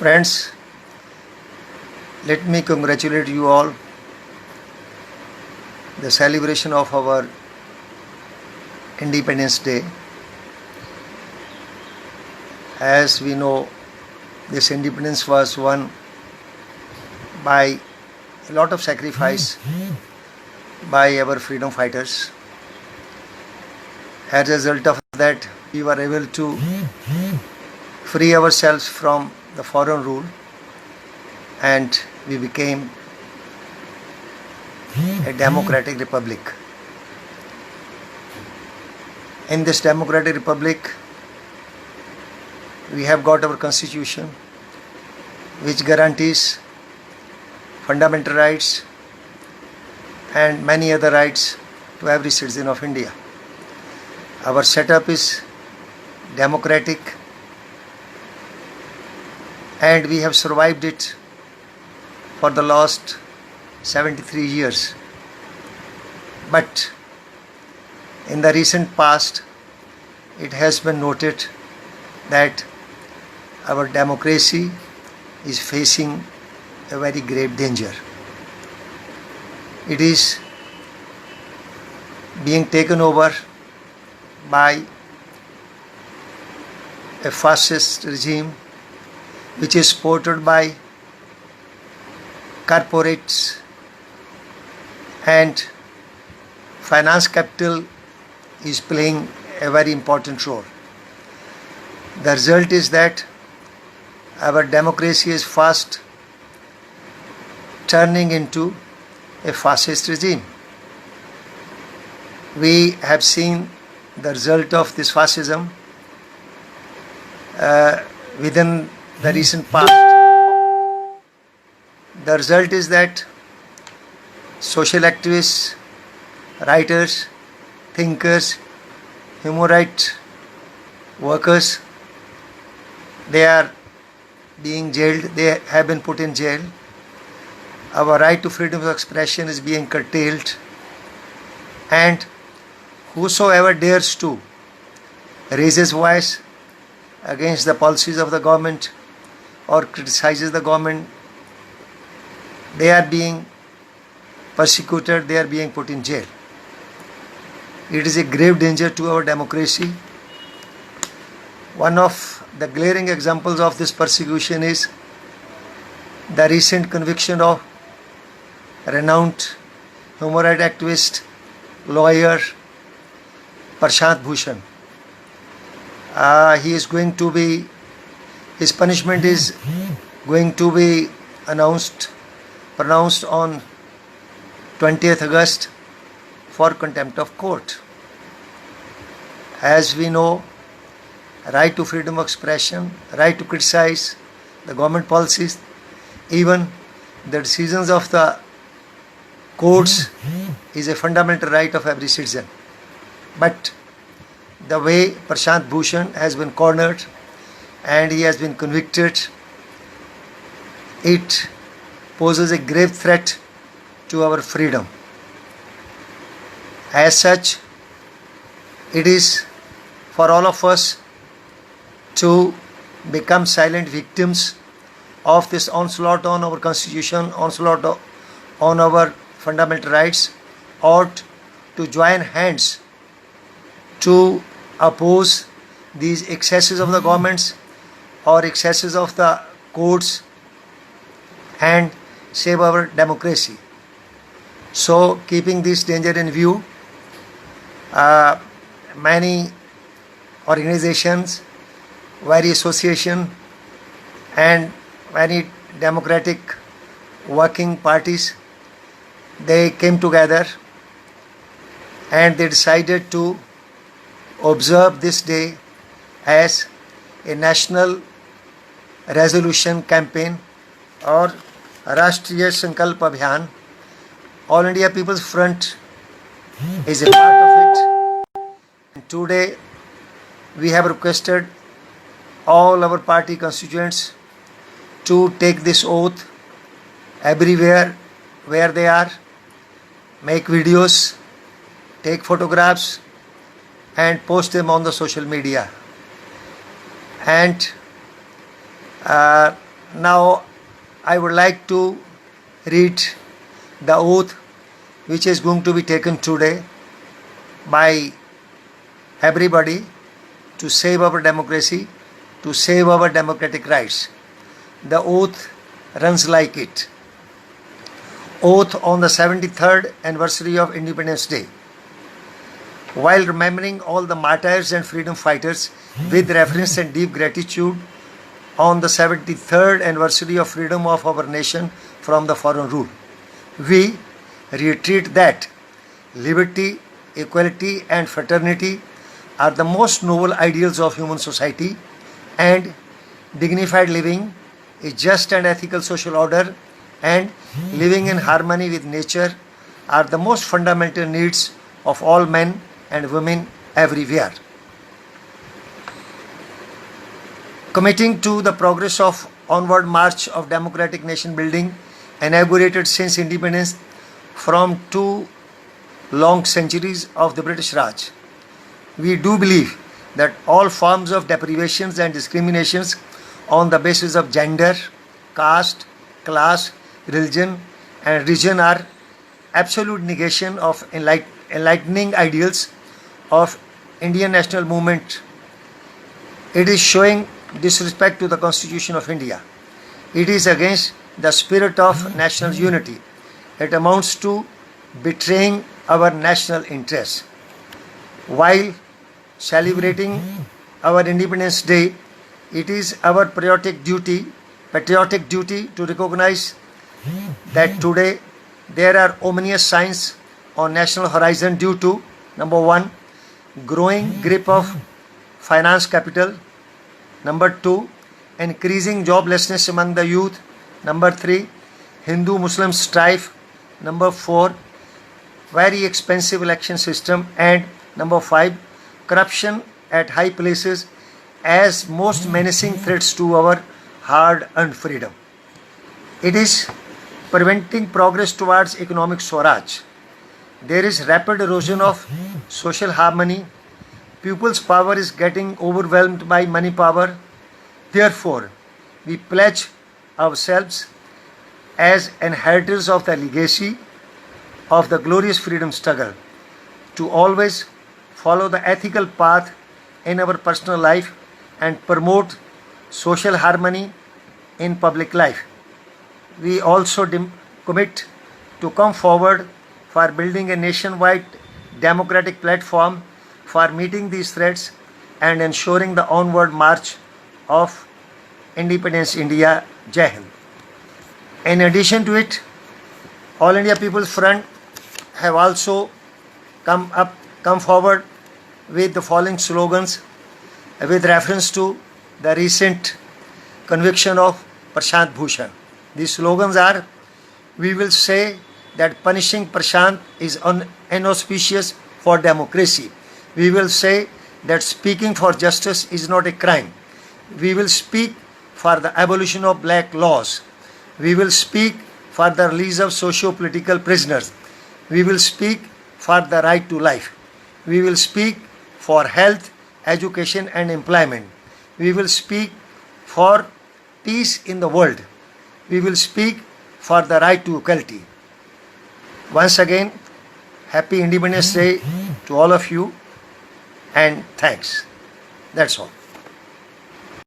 Friends, let me congratulate you all. The celebration of our Independence Day. As we know, this independence was won by a lot of sacrifice by our freedom fighters. As a result of that, we were able to free ourselves from the foreign rule and we became a democratic republic. In this democratic republic, we have got our constitution which guarantees fundamental rights and many other rights to every citizen of India. Our setup is democratic and we have survived it for the last 73 years. But in the recent past, it has been noted that our democracy is facing a very grave danger. It is being taken over by a fascist regime which is supported by corporates and finance capital is playing a very important role. The result is that our democracy is fast turning into a fascist regime. We have seen the result of this fascism within the recent past. The result is that social activists, writers, thinkers, human rights workers, they are being jailed, they have been put in jail. Our right to freedom of expression is being curtailed, and whosoever dares to raise his voice against the policies of the government or criticizes the government, they are being persecuted, they are being put in jail. It is a grave danger to our democracy. One of the glaring examples of this persecution is the recent conviction of renowned human rights activist, lawyer Prashant Bhushan. His punishment is going to be pronounced on 20th August for contempt of court. As we know, right to freedom of expression, right to criticize the government policies, even the decisions of the courts is a fundamental right of every citizen. But the way Prashant Bhushan has been cornered and he has been convicted, it poses a grave threat to our freedom. As such, it is for all of us to become silent victims of this onslaught on our constitution, onslaught on our fundamental rights, or to join hands to oppose these excesses of the governments or excesses of the courts and save our democracy. So, keeping this danger in view, many organizations, various associations and many democratic working parties, they came together and they decided to observe this day as a national resolution campaign or Rashtriya Sankalp Abhiyan. All India People's Front is a part of it. And today we have requested all our party constituents to take this oath everywhere where they are, make videos, take photographs and post them on the social media. And Now I would like to read the oath which is going to be taken today by everybody to save our democracy, to save our democratic rights. The oath runs like it. Oath on the 73rd anniversary of Independence Day. While remembering all the martyrs and freedom fighters with reverence and deep gratitude on the 73rd anniversary of freedom of our nation from the foreign rule, we reiterate that liberty, equality and fraternity are the most noble ideals of human society, and dignified living, a just and ethical social order, and living in harmony with nature are the most fundamental needs of all men and women everywhere. Committing to the progress of onward march of democratic nation building inaugurated since independence from 2 long centuries of the British Raj, we do believe that all forms of deprivations and discriminations on the basis of gender, caste, class, religion and region are absolute negation of enlightening ideals of Indian national movement. It is showing disrespect to the Constitution of India. It is against the spirit of national unity. It amounts to betraying our national interests. While celebrating our Independence Day, it is our patriotic duty to recognize that today there are ominous signs on national horizon due to number 1, growing grip of finance capital, number 2, increasing joblessness among the youth, number 3, Hindu-Muslim strife, number 4, very expensive election system, and number 5, corruption at high places as most menacing threats to our hard-earned freedom. It is preventing progress towards economic swaraj. There is rapid erosion of social harmony. People's power is getting overwhelmed by money power. Therefore, we pledge ourselves as inheritors of the legacy of the glorious freedom struggle to always follow the ethical path in our personal life and promote social harmony in public life. We also commit to come forward for building a nationwide democratic platform for meeting these threats and ensuring the onward march of Independence India. Jai Hind. In addition to it, All India People's Front have also come forward with the following slogans with reference to the recent conviction of Prashant Bhushan. These slogans are: we will say that punishing Prashant is inauspicious for democracy. We will say that speaking for justice is not a crime. We will speak for the abolition of black laws. We will speak for the release of socio-political prisoners. We will speak for the right to life. We will speak for health, education and employment. We will speak for peace in the world. We will speak for the right to equality. Once again, happy Independence Day to all of you, and thanks. That's all.